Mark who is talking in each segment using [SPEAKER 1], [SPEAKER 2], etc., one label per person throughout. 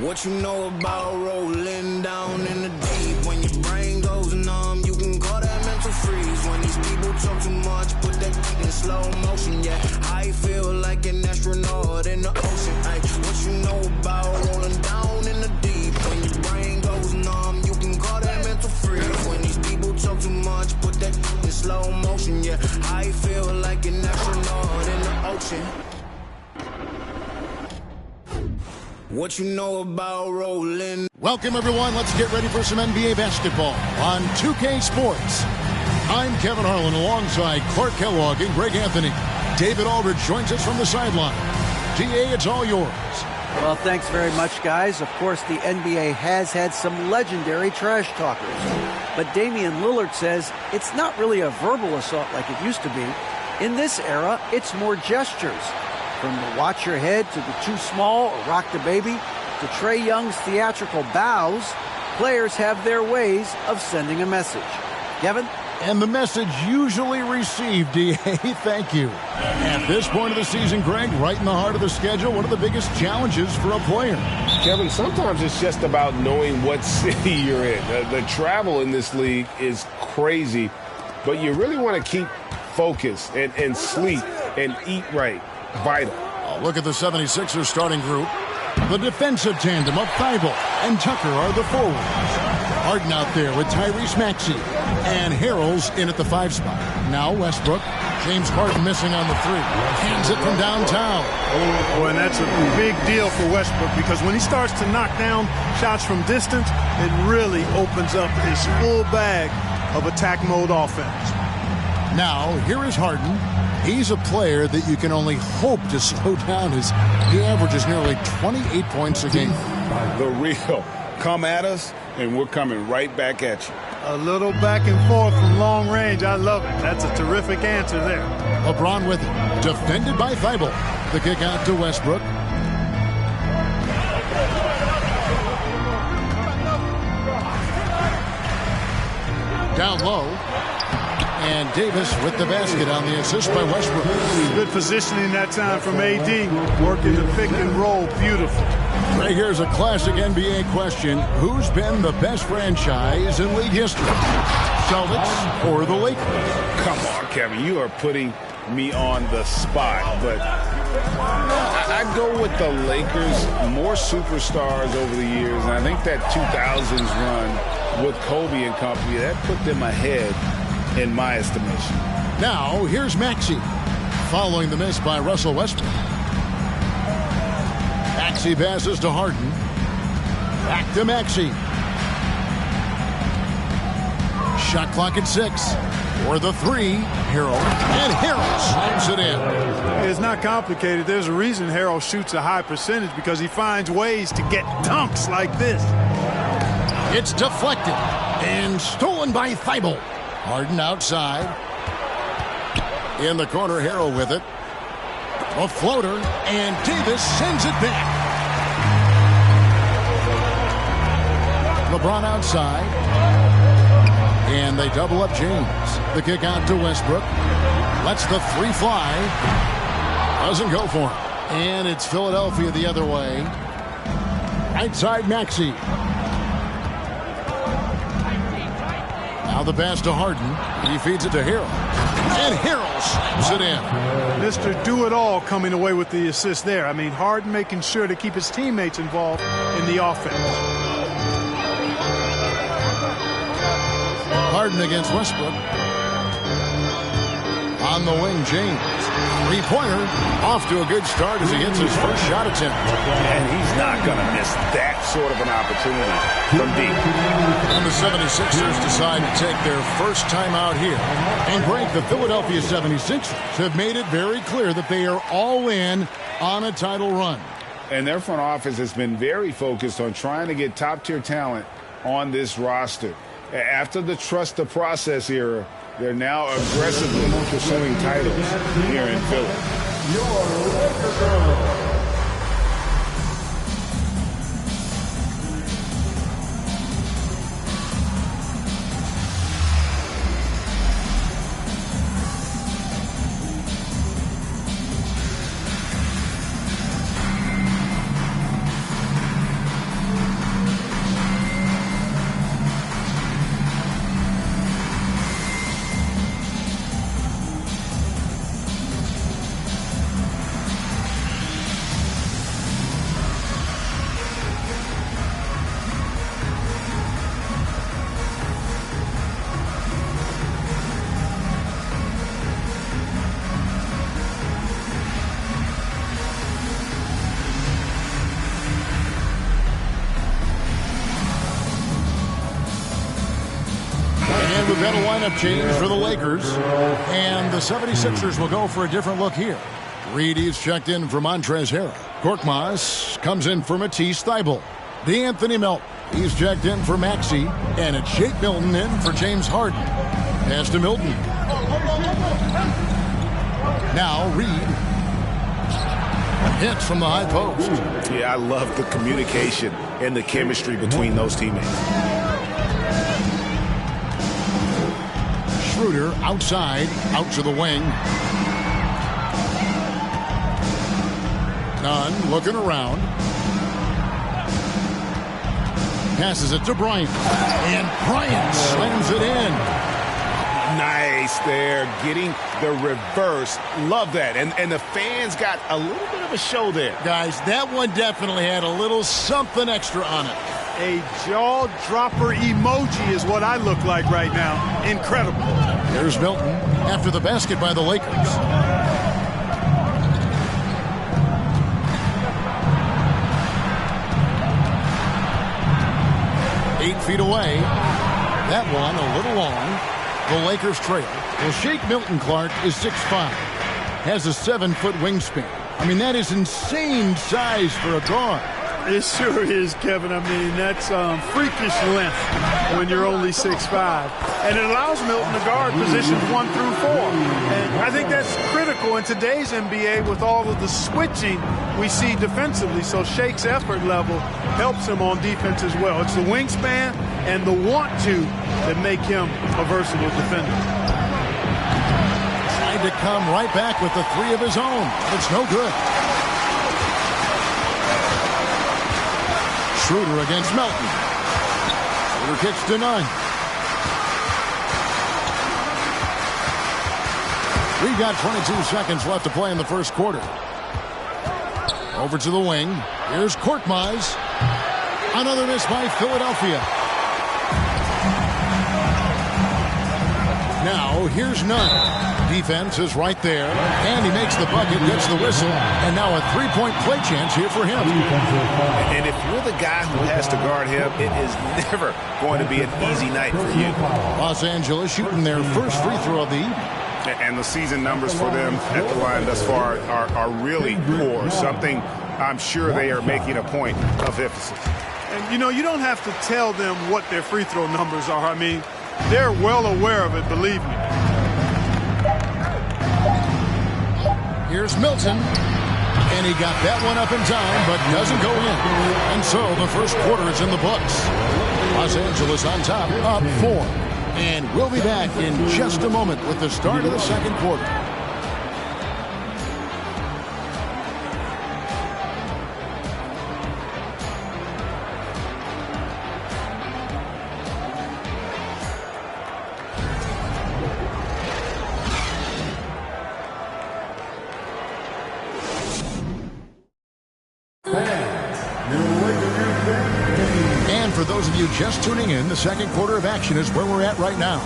[SPEAKER 1] What you know about rolling down in the deep? When your brain goes numb, you can call that mental freeze. When these people talk too much, put that in slow motion. Yeah, I feel like an astronaut in the ocean. Ay, what you know about rolling down in the deep? When your brain goes numb, you can call that mental freeze. When these people talk too much, put that in slow motion. Yeah, I feel like an astronaut in the ocean. What you know about rolling?
[SPEAKER 2] Welcome, everyone. Let's get ready for some NBA basketball on 2K Sports. I'm Kevin Harlan alongside Clark Kellogg and Greg Anthony. David Aldridge joins us from the sideline. DA, it's all yours.
[SPEAKER 3] Well, thanks very much, guys. Of course, the NBA has had some legendary trash talkers. But Damian Lillard says it's not really a verbal assault like it used to be. In this era, it's more gestures. From the watch your head to the too small or rock the baby to Trae Young's theatrical bows, players have their ways of sending a message. Kevin?
[SPEAKER 2] And the message usually received, DA. Thank you. At this point of the season, Greg, right in the heart of the schedule, one of the biggest challenges for a player.
[SPEAKER 4] Kevin, sometimes it's just about knowing what city you're in. The travel in this league is crazy, but you really want to keep focused and sleep and eat right. Vital.
[SPEAKER 2] Look at the 76ers starting group. The defensive tandem of Thibault and Tucker are the forwards. Harden out there with Tyrese Maxey. And Harrell's in at the 5 spot. Now Westbrook. James Harden missing on the 3. Hands it from downtown.
[SPEAKER 5] Oh, and that's a big deal for Westbrook because when he starts to knock down shots from distance, it really opens up his full bag of attack mode offense.
[SPEAKER 2] Now, here is Harden. He's a player that you can only hope to slow down as he averages nearly 28 points a game.
[SPEAKER 4] The real. Come at us, and we're coming right back at you.
[SPEAKER 5] A little back and forth from long range. I love it. That's a terrific answer there.
[SPEAKER 2] LeBron with it. Defended by Thibault. The kick out to Westbrook. Down low. And Davis with the basket on the assist by Westbrook.
[SPEAKER 5] Good positioning that time from AD. Working the pick and roll. Beautiful.
[SPEAKER 2] Right, here's a classic NBA question. Who's been the best franchise in league history? Celtics or the Lakers?
[SPEAKER 4] Come on, Kevin. You are putting me on the spot. But I'd go with the Lakers. More superstars over the years. And I think that 2000s run with Kobe and company, that put them ahead in my estimation.
[SPEAKER 2] Now, here's Maxey. Following the miss by Russell Westbrook. Maxey passes to Harden. Back to Maxey. Shot clock at 6. For the 3, Harrell. And Harrell slams it in.
[SPEAKER 5] It's not complicated. There's a reason Harrell shoots a high percentage because he finds ways to get dunks like this.
[SPEAKER 2] It's deflected and stolen by Thibault. Harden outside. In the corner, Harrell with it. A floater, and Davis sends it back. LeBron outside. And they double up James. The kick out to Westbrook. Lets the 3 fly. Doesn't go for him. And it's Philadelphia the other way. Right side, Maxey. Now the pass to Harden. He feeds it to Harrell. And Harrell slams it in.
[SPEAKER 5] Mr. Do-It-All coming away with the assist there. I mean, Harden making sure to keep his teammates involved in the offense.
[SPEAKER 2] Harden against Westbrook. On the wing, James. 3-pointer. Off to a good start as he hits his first shot attempt.
[SPEAKER 4] And he's not going to miss that sort of an opportunity from deep.
[SPEAKER 2] And the 76ers decide to take their first time out here. And Greg, the Philadelphia 76ers have made it very clear that they are all in on a title run.
[SPEAKER 4] And their front office has been very focused on trying to get top-tier talent on this roster. After the trust the process era, they're now aggressively pursuing titles here in Philly.
[SPEAKER 2] lineup change for the Lakers. And the 76ers will go for a different look here. Reedy's checked in for Montrezl Harrell. Korkmaz comes in for Matisse Thybulle. DeAnthony Melton, he's checked in for Maxey. And it's Shake Milton in for James Harden. Pass to Milton. Now Reed. Hits from the high post.
[SPEAKER 4] Yeah, I love the communication and the chemistry between those teammates.
[SPEAKER 2] Schroeder outside, out to the wing. Nunn looking around. Passes it to Bryant. And Bryant slams it in.
[SPEAKER 4] Nice there, getting the reverse. Love that. And the fans got a little bit of a show there.
[SPEAKER 2] Guys, that one definitely had a little something extra on it.
[SPEAKER 5] A jaw-dropper emoji is what I look like right now. Incredible.
[SPEAKER 2] Here's Milton after the basket by the Lakers. Eight feet away. That one a little long. The Lakers trail. Well, Shake Milton Clark is 6'5". Has a 7-foot wingspan. I mean, that is insane size for a guard.
[SPEAKER 5] It sure is, Kevin. I mean, that's freakish length when you're only 6'5". And it allows Milton to guard positions 1 through 4. And I think that's critical in today's NBA with all of the switching we see defensively. So Shake's effort level helps him on defense as well. It's the wingspan and the want-to that make him a versatile defender.
[SPEAKER 2] Trying to come right back with the three of his own. It's no good. Schroeder against Melton. Schroeder kicks to Nunn. We've got 22 seconds left to play in the first quarter. Over to the wing. Here's Korkmaz. Another miss by Philadelphia. Now, here's Nunn. Defense is right there. And he makes the bucket, gets the whistle. And now a three-point play chance here for him.
[SPEAKER 4] And if you're the guy who has to guard him, it is never going to be an easy night for you.
[SPEAKER 2] Los Angeles shooting their first free throw of the evening.
[SPEAKER 4] And the season numbers for them at the line thus far are really poor. Something I'm sure they are making a point of emphasis.
[SPEAKER 5] And, you know, you don't have to tell them what their free throw numbers are. I mean, they're well aware of it, believe me.
[SPEAKER 2] Here's Milton. And he got that one up in time, but doesn't go in. And so the first quarter is in the books. Los Angeles on top, up 4. And we'll be back in just a moment with the start of the second quarter. For those of you just tuning in, the second quarter of action is where we're at right now.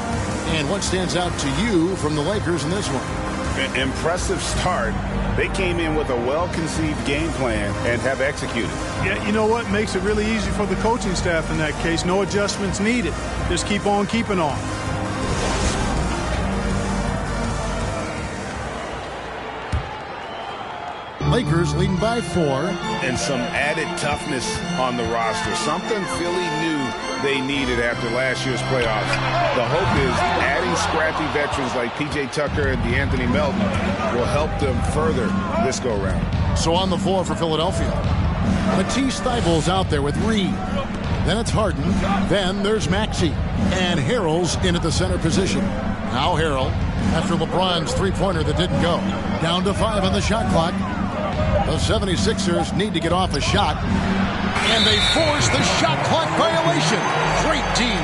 [SPEAKER 2] And what stands out to you from the Lakers in this one?
[SPEAKER 4] Impressive start. They came in with a well-conceived game plan and have executed.
[SPEAKER 5] Yeah, you know what? Makes it really easy for the coaching staff in that case. No adjustments needed. Just keep on keeping on.
[SPEAKER 2] Lakers leading by 4.
[SPEAKER 4] And some added toughness on the roster. Something Philly knew they needed after last year's playoffs. The hope is adding scrappy veterans like P.J. Tucker and DeAnthony Melton will help them further this go-round.
[SPEAKER 2] So on the floor for Philadelphia, Matisse Thybulle's out there with Reed. Then it's Harden. Then there's Maxey. And Harrell's in at the center position. Now Harrell, after LeBron's three-pointer that didn't go. Down to 5 on the shot clock. The 76ers need to get off a shot. And they force the shot clock violation. Great team.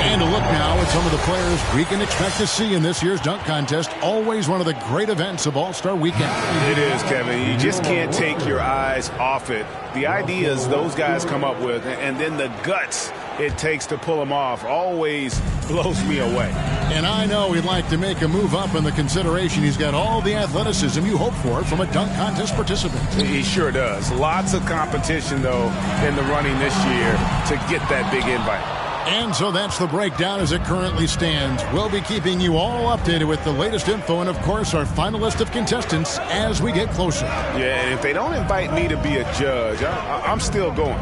[SPEAKER 2] And a look now at some of the players we can expect to see in this year's dunk contest. Always one of the great events of All-Star Weekend.
[SPEAKER 4] It is, Kevin. You just can't take your eyes off it. The ideas those guys come up with, and then the guts it takes to pull them off, always blows me away.
[SPEAKER 2] And I know he'd like to make a move up in the consideration. He's got all the athleticism you hope for from a dunk contest participant.
[SPEAKER 4] He sure does. Lots of competition, though, in the running this year to get that big invite.
[SPEAKER 2] And so that's the breakdown as it currently stands. We'll be keeping you all updated with the latest info and, of course, our final list of contestants as we get closer.
[SPEAKER 4] Yeah, and if they don't invite me to be a judge, I'm still going.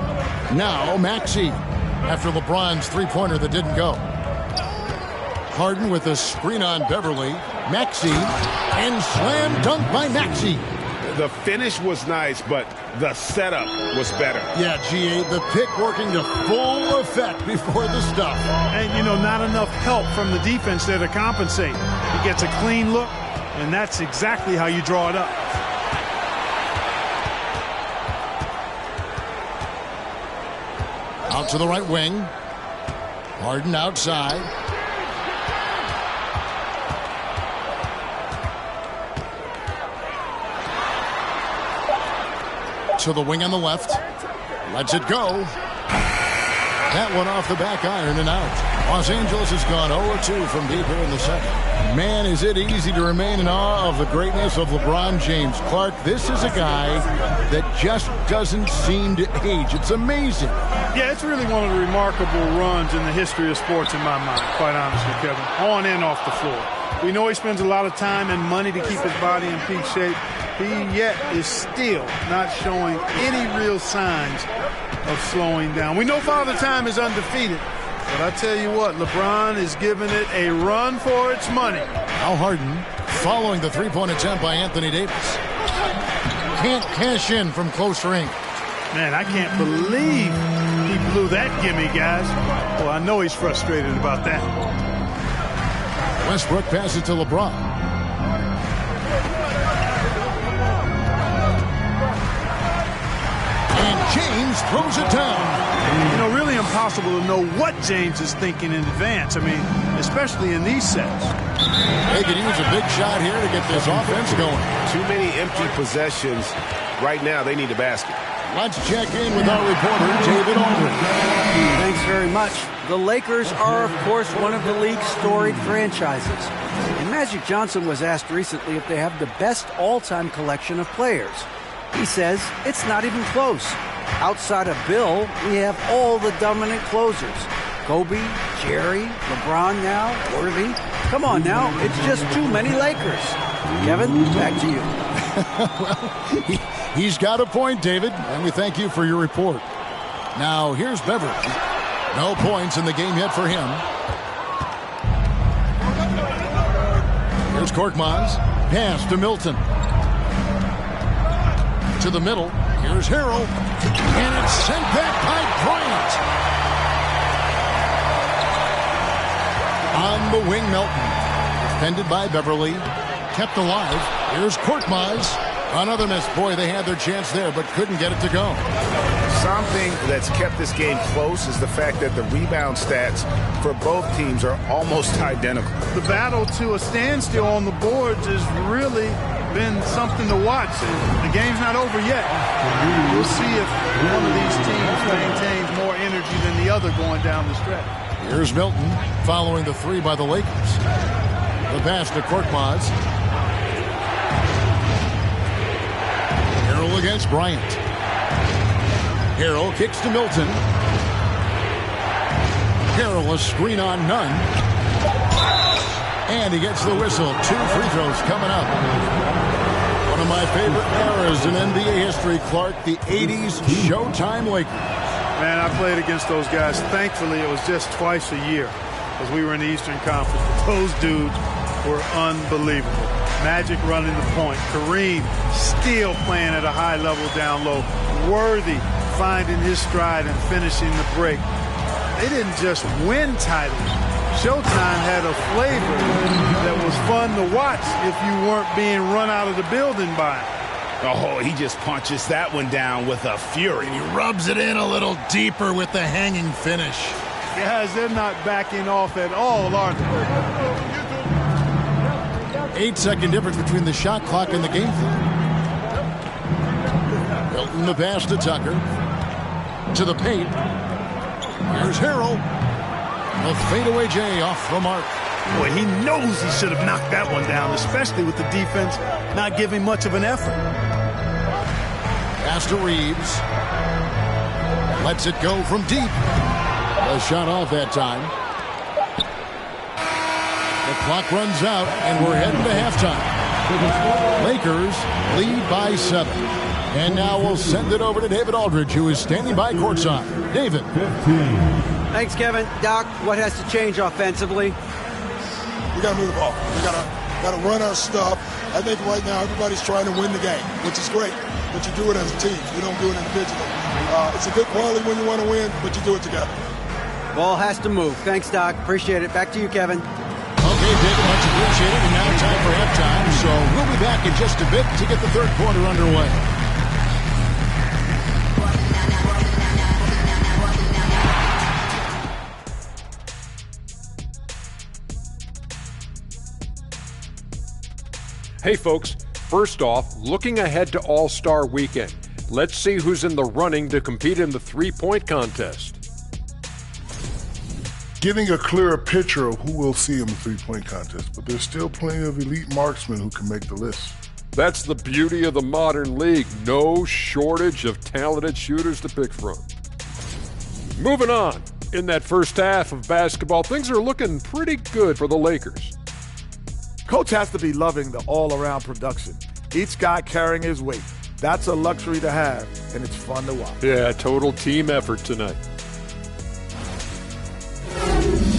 [SPEAKER 2] Now, Maxey, after LeBron's three-pointer that didn't go. Harden with a screen on Beverly. Maxey, and slam dunk by Maxey.
[SPEAKER 4] The finish was nice, but the setup was better.
[SPEAKER 2] Yeah, G.A., the pick working to full effect before the stuff.
[SPEAKER 5] And, not enough help from the defense there to compensate. He gets a clean look, and that's exactly how you draw it up.
[SPEAKER 2] Out to the right wing. Harden outside. To the wing on the left. Lets it go. That one off the back iron and out. Los Angeles has gone 0-2 from deep here in the second. Man, is it easy to remain in awe of the greatness of LeBron James. Clark, this is a guy that just doesn't seem to age. It's amazing.
[SPEAKER 5] Yeah, it's really one of the remarkable runs in the history of sports in my mind, quite honestly, Kevin. On and off the floor. We know he spends a lot of time and money to keep his body in peak shape. He yet is still not showing any real signs of slowing down. We know Father Time is undefeated, but I tell you what, LeBron is giving it a run for its money.
[SPEAKER 2] Al Harden following the three-point attempt by Anthony Davis. Can't cash in from close range.
[SPEAKER 5] Man, I can't believe he blew that gimme, guys. Well, I know he's frustrated about that.
[SPEAKER 2] Westbrook passes to LeBron. James throws it down.
[SPEAKER 5] Really impossible to know what James is thinking in advance. I mean, especially in these sets.
[SPEAKER 2] They could use a big shot here to get this offense going.
[SPEAKER 4] Too many empty possessions. Right now, they need a basket.
[SPEAKER 2] Let's check in with our reporter, David Aldridge.
[SPEAKER 3] Thanks very much. The Lakers are, of course, one of the league's storied franchises. And Magic Johnson was asked recently if they have the best all-time collection of players. He says it's not even close. Outside of Bill, we have all the dominant closers. Kobe, Jerry, LeBron now, Worthy. Come on now, it's just too many Lakers. Kevin, back to you.
[SPEAKER 2] Well, he's got a point, David, and we thank you for your report. Now, here's Beverly. No points in the game yet for him. Here's Korkmaz. Pass to Milton. To the middle. Here's Harrell. And it's sent back by Bryant. On the wing, Melton. Defended by Beverly. Kept alive. Here's Korkmaz. Another miss. Boy, they had their chance there, but couldn't get it to go.
[SPEAKER 4] Something that's kept this game close is the fact that the rebound stats for both teams are almost identical.
[SPEAKER 5] The battle to a standstill on the boards has really been something to watch. The game's not over yet. We'll see if one of these teams maintains more energy than the other going down the stretch.
[SPEAKER 2] Here's Milton following the three by the Lakers. The pass to Korkmaz. Harrell against Bryant. Harrell kicks to Milton. Harrell a screen on none. And he gets the whistle. 2 free throws coming up. One of my favorite eras in NBA history, Clark, the 80s Showtime Lakers.
[SPEAKER 5] Man, I played against those guys. Thankfully, it was just twice a year because we were in the Eastern Conference. But those dudes were unbelievable. Magic running the point. Kareem still playing at a high level down low. Worthy finding his stride and finishing the break. They didn't just win titles. Showtime had a flavor that was fun to watch if you weren't being run out of the building by him.
[SPEAKER 4] Oh, he just punches that one down with a fury.
[SPEAKER 2] He rubs it in a little deeper with the hanging finish.
[SPEAKER 5] Guys, they're not backing off at all, are they?
[SPEAKER 2] 8-second difference between the shot clock and the game clock. Milton the pass to Tucker. To the paint. Here's Harrell. A fadeaway J off the mark.
[SPEAKER 5] Boy, he knows he should have knocked that one down, especially with the defense not giving much of an effort.
[SPEAKER 2] Pass to Reeves. Lets it go from deep. The A shot off that time. The clock runs out, and we're heading to halftime. Lakers lead by 7. And now we'll send it over to David Aldridge, who is standing by courtside. David.
[SPEAKER 3] Thanks, Kevin. Doc, what has to change offensively?
[SPEAKER 6] We got to move the ball. We got to run our stuff. I think right now everybody's trying to win the game, which is great. But you do it as a team. You don't do it individually. It's a good quality when you want to win, but you do it together.
[SPEAKER 3] Ball has to move. Thanks, Doc. Appreciate it. Back to you, Kevin.
[SPEAKER 2] Okay, David, much appreciated. And now time for halftime. So we'll be back in just a bit to get the third quarter underway.
[SPEAKER 7] Hey folks, first off, looking ahead to All-Star Weekend. Let's see who's in the running to compete in the three-point contest.
[SPEAKER 8] Getting a clearer picture of who we'll see in the three-point contest, but there's still plenty of elite marksmen who can make the list.
[SPEAKER 7] That's the beauty of the modern league. No shortage of talented shooters to pick from. Moving on. In that first half of basketball, things are looking pretty good for the Lakers.
[SPEAKER 9] Coach has to be loving the all-around production. Each guy carrying his weight. That's a luxury to have, and it's fun to watch.
[SPEAKER 7] Yeah, total team effort tonight.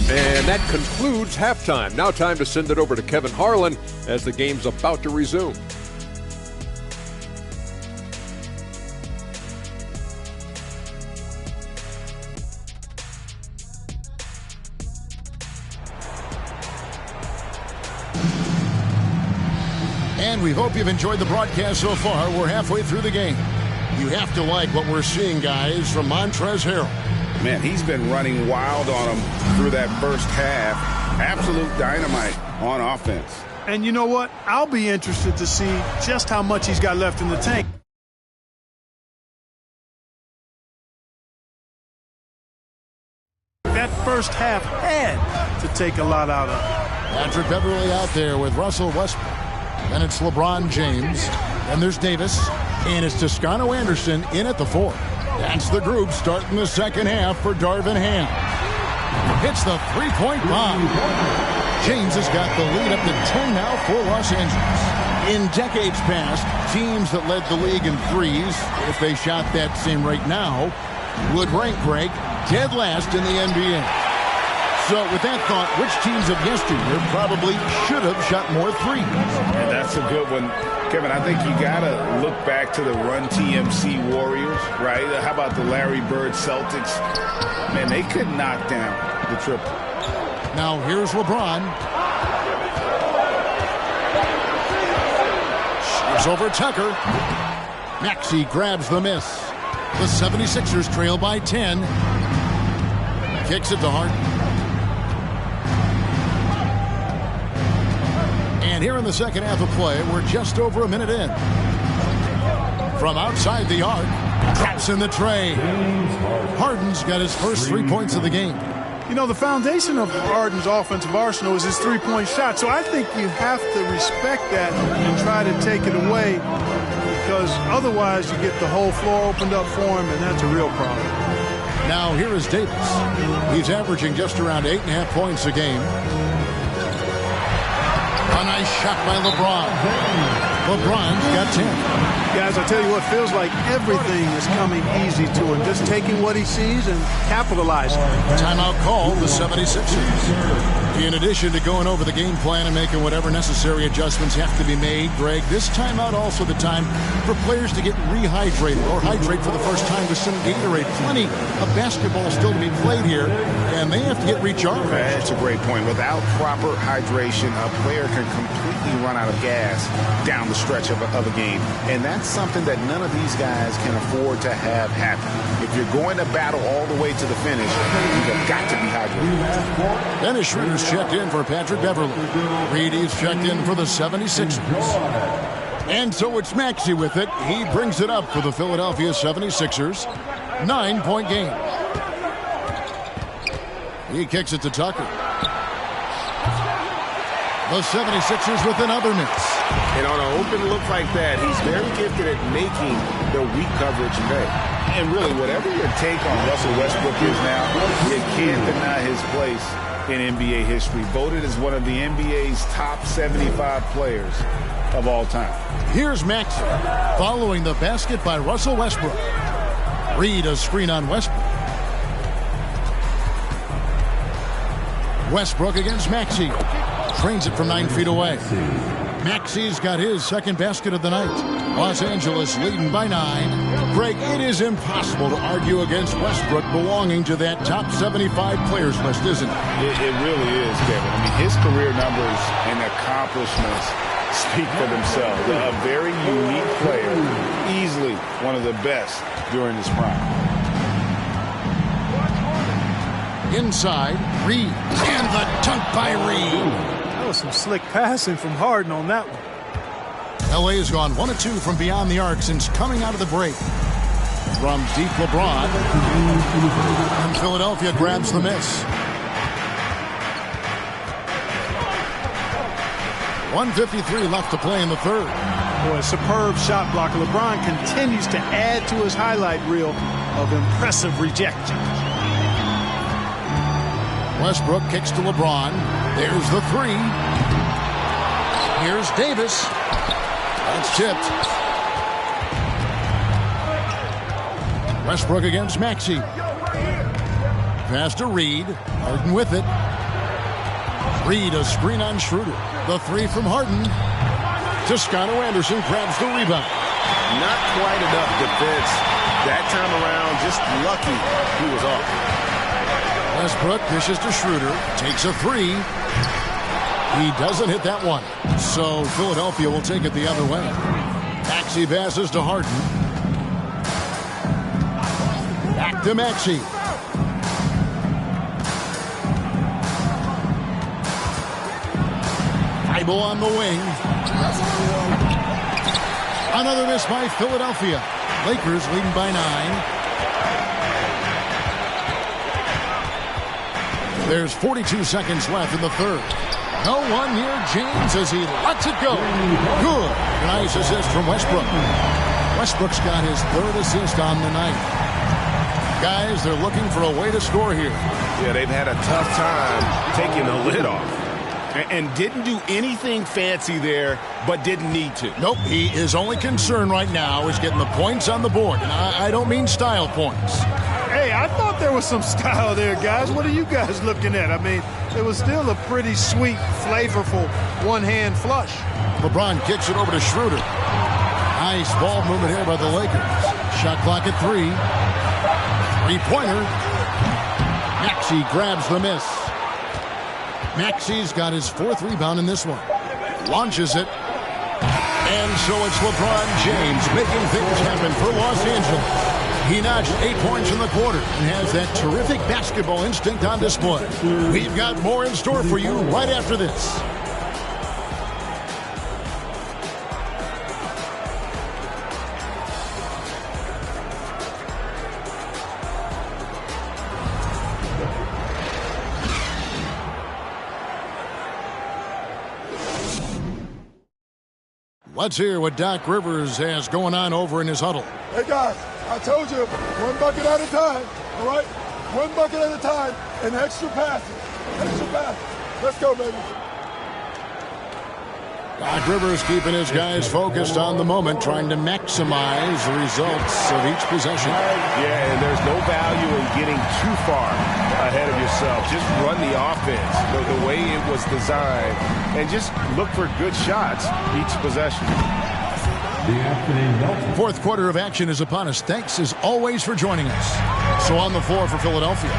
[SPEAKER 7] And that concludes halftime. Now time to send it over to Kevin Harlan as the game's about to resume.
[SPEAKER 2] And we hope you've enjoyed the broadcast so far. We're halfway through the game. You have to like what we're seeing, guys, from Montrezl Harrell.
[SPEAKER 4] Man, he's been running wild on him through that first half. Absolute dynamite on offense.
[SPEAKER 5] And you know what? I'll be interested to see just how much he's got left in the tank. That first half had to take a lot out of it.
[SPEAKER 2] Patrick Beverley out there with Russell Westbrook. Then it's LeBron James. Then there's Davis. And it's Toscano Anderson in at the 4. That's the group starting the second half for Darvin Ham. Hits the three-point bomb. James has got the lead up to 10 now for Los Angeles. In decades past, teams that led the league in threes, if they shot that same rate now, would rank Greg dead last in the NBA. So with that thought, which teams of yesteryear probably should have shot more threes?
[SPEAKER 4] And that's a good one. Kevin, I think you got to look back to the Run TMC Warriors, right? How about the Larry Bird Celtics? Man, they could knock down the triple.
[SPEAKER 2] Now here's LeBron. Shoots over Tucker. Maxey grabs the miss. The 76ers trail by 10. Kicks it to Harden. And here in the second half of play, we're just over a minute in. From outside the arc, drops in the tray. Harden's got his first 3 points of the game.
[SPEAKER 5] You know, the foundation of Harden's offensive arsenal is his three-point shot. So I think you have to respect that and try to take it away, because otherwise you get the whole floor opened up for him, and that's a real problem.
[SPEAKER 2] Now here is Davis. He's averaging just around 8.5 points a game. A nice shot by LeBron. LeBron's got 10.
[SPEAKER 5] Guys, I tell you what, feels like everything is coming easy to him. Just taking what he sees and capitalizing.
[SPEAKER 2] Timeout called the 76ers. In addition to going over the game plan and making whatever necessary adjustments have to be made, Greg, this timeout also the time for players to get rehydrated or hydrate for the first time with some Gatorade. Plenty of basketball still to be played here, and they have to get recharged.
[SPEAKER 4] That's a great point. Without proper hydration, a player can completely run out of gas down the stretch of a game. And that's something that none of these guys can afford to have happen. If you're going to battle all the way to the finish, you've got to be hydrated.
[SPEAKER 2] Dennis Schroeder's checked in for Patrick Beverley. Reedy's checked in for the 76ers. And so it's Maxey with it. He brings it up for the Philadelphia 76ers. 9-point game. He kicks it to Tucker. The 76ers with another miss.
[SPEAKER 10] And on an open look like that, he's very gifted at making the weak coverage pay.
[SPEAKER 4] And really, whatever your take on Russell Westbrook is now, you can't deny his place in NBA history. Voted as one of the NBA's top 75 players of all time.
[SPEAKER 2] Here's Maxey following the basket by Russell Westbrook. Reed a screen on Westbrook. Westbrook against Maxey. Trains it from 9 feet away. Maxey's got his second basket of the night. Los Angeles leading by 9. Greg, it is impossible to argue against Westbrook belonging to that top 75 players list, isn't it?
[SPEAKER 4] It really is, Kevin. I mean, his career numbers and accomplishments speak for themselves. A very unique player, easily one of the best during his prime.
[SPEAKER 2] Inside, Reed, and the dunk by Reed.
[SPEAKER 5] That was some slick passing from Harden on that one.
[SPEAKER 2] LA has gone 1 of 2 from beyond the arc since coming out of the break. From deep, LeBron. And Philadelphia grabs the miss. 1:53 left to play in the third.
[SPEAKER 5] Boy, superb shot blocker. LeBron continues to add to his highlight reel of impressive rejection.
[SPEAKER 2] Westbrook kicks to LeBron. There's the 3. Here's Davis. That's tipped. Westbrook against Maxey. Pass to Reed. Harden with it. Reed a screen on Schroeder. The 3 from Harden. Toscano Anderson grabs the rebound.
[SPEAKER 10] Not quite enough defense that time around. Just lucky he was off.
[SPEAKER 2] Westbrook dishes to Schroeder. Takes a 3. He doesn't hit that one. So Philadelphia will take it the other way. Maxey passes to Harden. Back to Maxey. Thibault on the wing. Another miss by Philadelphia. Lakers leading by 9. There's 42 seconds left in the third. No one near James as he lets it go. Good. Nice assist from Westbrook. Westbrook's got his third assist on the night. Guys, they're looking for a way to score here.
[SPEAKER 10] Yeah, they've had a tough time taking the lid off. And didn't do anything fancy there, but didn't need to.
[SPEAKER 2] Nope, his only concern right now is getting the points on the board. And I don't mean style points.
[SPEAKER 5] Hey, I thought there was some style there, guys. What are you guys looking at? I mean, it was still a pretty sweet, flavorful one-hand flush.
[SPEAKER 2] LeBron kicks it over to Schroeder. Nice ball movement here by the Lakers. Shot clock at 3. Three-pointer. Maxey grabs the miss. Maxey's got his 4th rebound in this one. Launches it. And so it's LeBron James making things happen for Los Angeles. He notched 8 points in the quarter and has that terrific basketball instinct on display. We've got more in store for you right after this. Let's hear what Doc Rivers has going on over in his huddle.
[SPEAKER 6] Hey, guys, I told you, 1 bucket at a time, all right? 1 bucket at a time and extra passes. Extra passes. Let's go, baby.
[SPEAKER 2] Doc Rivers keeping his guys focused on the moment, trying to maximize the results of each possession.
[SPEAKER 10] Yeah, and there's no value in getting too far ahead of yourself. Just run the offense the way it was designed and just look for good shots each possession.
[SPEAKER 2] Fourth quarter of action is upon us. Thanks as always for joining us. So on the floor for Philadelphia,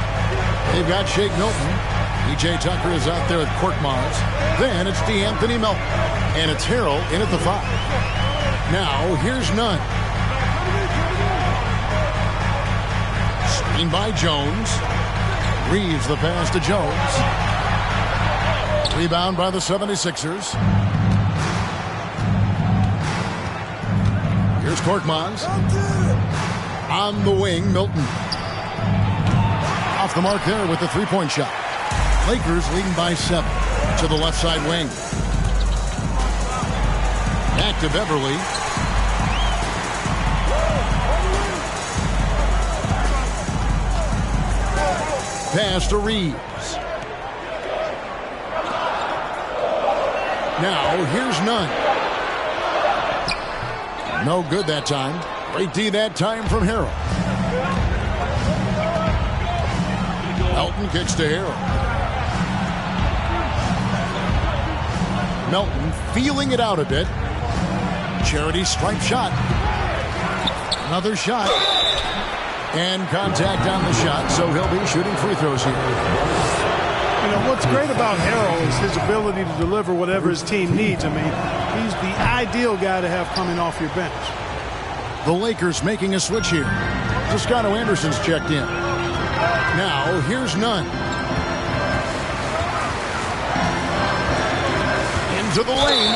[SPEAKER 2] they've got Shake Milton. P.J. Tucker is out there at Korkmaz. Then it's DeAnthony Melton. And it's Harrell in at the 5. Now, here's Nunn. Screen by Jones. Reeves the pass to Jones. Rebound by the 76ers. Here's Korkmaz. On the wing, Milton. Off the mark there with the 3-point shot. Lakers leading by 7 to the left side wing. Back to Beverly. Pass to Reeves. Now, here's Nunn. No good that time. Great D that time from Harrell. Melton kicks to Harrell. Melton feeling it out a bit. Charity stripe shot. Another shot. And contact on the shot, so he'll be shooting free throws here.
[SPEAKER 5] You know, what's great about Harrell is his ability to deliver whatever his team needs. I mean, he's the ideal guy to have coming off your bench.
[SPEAKER 2] The Lakers making a switch here. Toscano Anderson's checked in. Now, here's Nunn. Into the lane.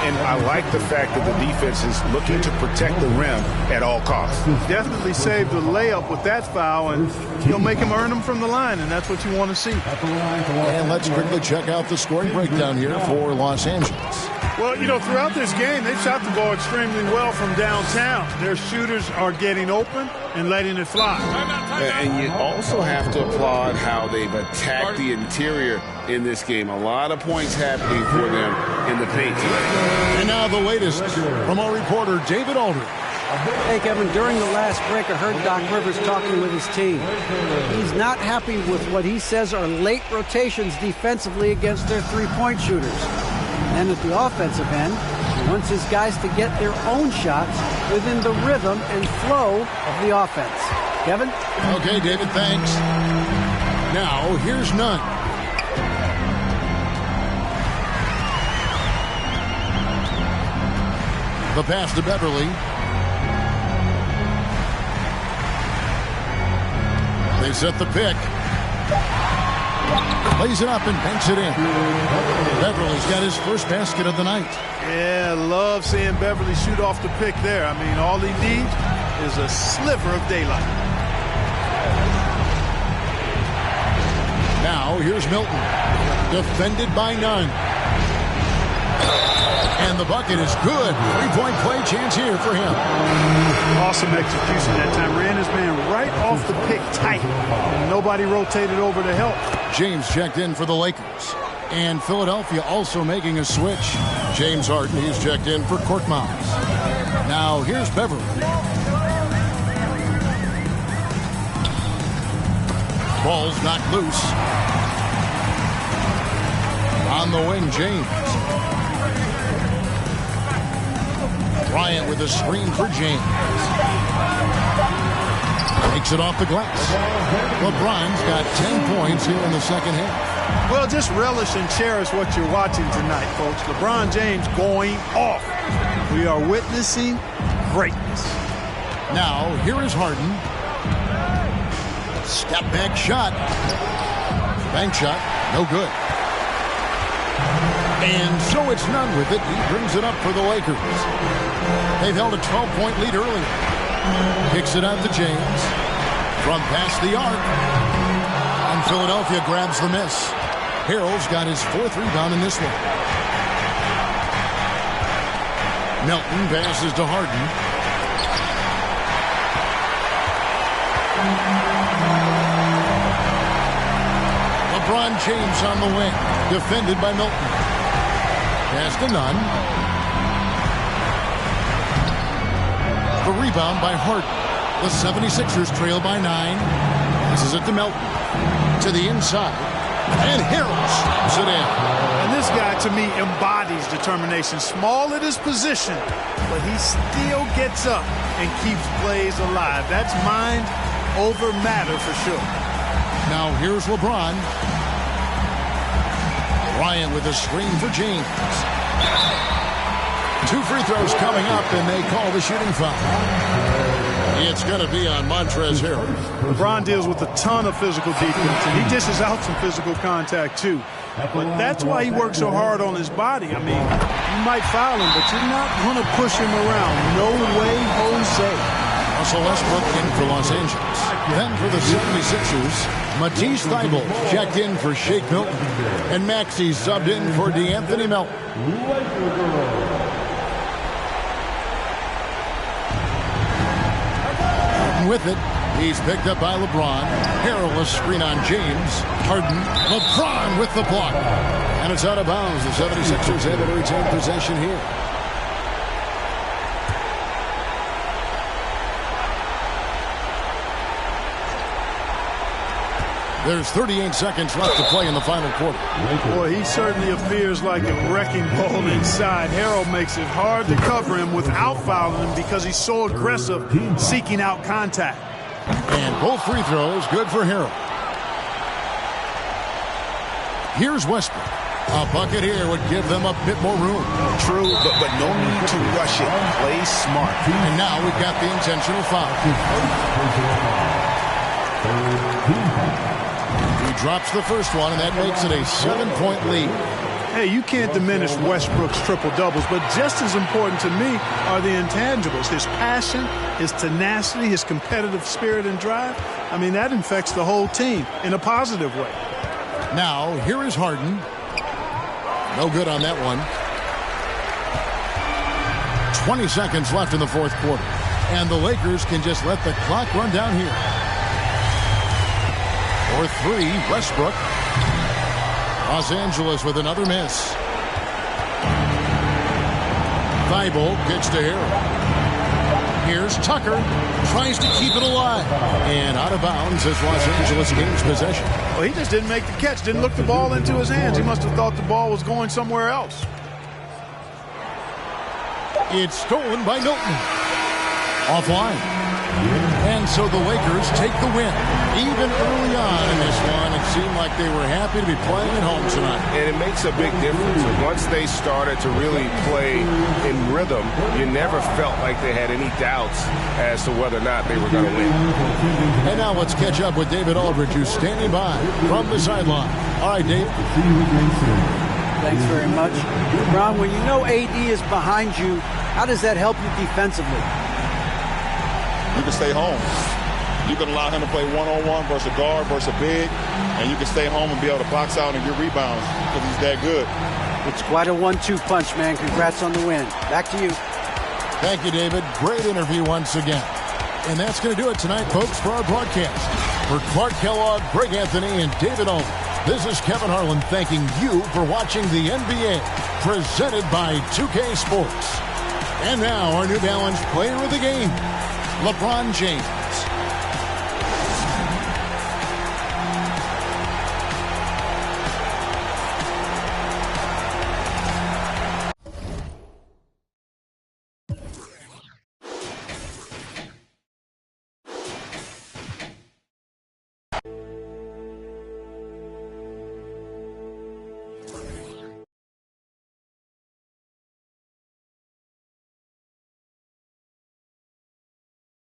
[SPEAKER 10] And I like the fact that the defense is looking to protect the rim at all costs.
[SPEAKER 5] Definitely saved the layup with that foul, and he'll make him earn them from the line, and that's what you want to see.
[SPEAKER 2] And let's quickly check out the scoring breakdown here for Los Angeles.
[SPEAKER 5] Well, you know, throughout this game, they've shot the ball extremely well from downtown. Their shooters are getting open and letting it fly.
[SPEAKER 10] And you also have to applaud how they've attacked the interior in this game. A lot of points happening for them in the paint.
[SPEAKER 2] And now the latest from our reporter, David Aldridge.
[SPEAKER 3] Hey, Kevin, during the last break, I heard Doc Rivers talking with his team. He's not happy with what he says are late rotations defensively against their three-point shooters. And at the offensive end, he wants his guys to get their own shots within the rhythm and flow of the offense. Kevin?
[SPEAKER 2] Okay, David, thanks. Now, here's Nunn. The pass to Beverly. They set the pick. Lays it up and banks it in. Beverly's got his first basket of the night.
[SPEAKER 5] Yeah, love seeing Beverly shoot off the pick there. I mean, all he needs is a sliver of daylight.
[SPEAKER 2] Now, here's Milton. Defended by Nunn. And the bucket is good. Three-point play chance here for him.
[SPEAKER 5] Awesome execution that time. Ran his man right off the pick tight. And nobody rotated over to help.
[SPEAKER 2] James checked in for the Lakers. And Philadelphia also making a switch. James Harden, he's checked in for Korkmaz. Now, here's Beverly. Ball's knocked loose. On the wing, James. Bryant with a screen for James. Takes it off the glass. LeBron's got 10 points here in the second half.
[SPEAKER 5] Well, just relish and cherish what you're watching tonight, folks. LeBron James going off. We are witnessing greatness.
[SPEAKER 2] Now, here is Harden. Step back shot. Bank shot. No good. And so it's Nunn with it. He brings it up for the Lakers. They've held a 12-point lead earlier. Kicks it out to James. From past the arc. And Philadelphia grabs the miss. Harrell's got his fourth rebound in this one. Melton passes to Harden. LeBron James on the wing. Defended by Milton. Pass to Nunn. The rebound by Harden. The 76ers trail by 9. Passes it to Melton. To the inside. And Harrell slaps it in.
[SPEAKER 5] And this guy, to me, embodies determination. Small at his position, but he still gets up and keeps plays alive. That's mind over matter for sure.
[SPEAKER 2] Now here's LeBron. Bryant with a screen for James. 2 free throws coming up, and they call the shooting foul. It's going to be on Montrezl Harrell.
[SPEAKER 5] LeBron deals with a ton of physical defense, and he dishes out some physical contact, too. But that's why he works so hard on his body. I mean, you might foul him, but you're not going to push him around. No way, Jose.
[SPEAKER 2] Russell Westbrook in for Los Angeles. Then for the 76ers, Matisse Thybulle checked in for Shake Milton. And Maxey subbed in for DeAnthony Melton. Harden with it. He's picked up by LeBron. Harrell, a screen on James. Harden. LeBron with the block. And it's out of bounds. The 76ers able to retain possession here. There's 38 seconds left to play in the final quarter.
[SPEAKER 5] Boy, he certainly appears like a wrecking ball inside. Harrell makes it hard to cover him without fouling him because he's so aggressive, seeking out contact.
[SPEAKER 2] And both free throws good for Harrell. Here's Westbrook. A bucket here would give them a bit more room.
[SPEAKER 10] True, but no need to rush it. Play smart.
[SPEAKER 2] And now we've got the intentional foul. He drops the first one, and that makes it a 7-point lead.
[SPEAKER 5] Hey, you can't diminish Westbrook's triple-doubles, but just as important to me are the intangibles. His passion, his tenacity, his competitive spirit and drive. I mean, that infects the whole team in a positive way.
[SPEAKER 2] Now, here is Harden. No good on that one. 20 seconds left in the fourth quarter. And the Lakers can just let the clock run down here. For three, Westbrook. Los Angeles with another miss. Thibault gets to Harrell. Here's Tucker. Tries to keep it alive. And out of bounds as Los Angeles gains possession.
[SPEAKER 5] Well, he just didn't make the catch. Didn't look the ball into his hands. He must have thought the ball was going somewhere else.
[SPEAKER 2] It's stolen by Milton. Offline. And so the Lakers take the win. Even early on in this one, it seemed like they were happy to be playing at home tonight.
[SPEAKER 10] And it makes a big difference. Once they started to really play in rhythm, you never felt like they had any doubts as to whether or not they were going to win.
[SPEAKER 2] And now let's catch up with David Aldridge, who's standing by from the sideline. All right, Dave.
[SPEAKER 3] Thanks very much. Ron, when you know AD is behind you, how does that help you defensively?
[SPEAKER 11] You can stay home. You can allow him to play one-on-one versus a guard versus a big, and you can stay home and be able to box out and get rebounds because he's that good.
[SPEAKER 3] It's quite a 1-2 punch, man. Congrats on the win. Back to you.
[SPEAKER 2] Thank you, David. Great interview once again. And that's going to do it tonight, folks, for our broadcast. For Clark Kellogg, Greg Anthony, and David Aldridge, this is Kevin Harlan thanking you for watching the NBA, presented by 2K Sports. And now, our New Balance player of the game, LeBron James.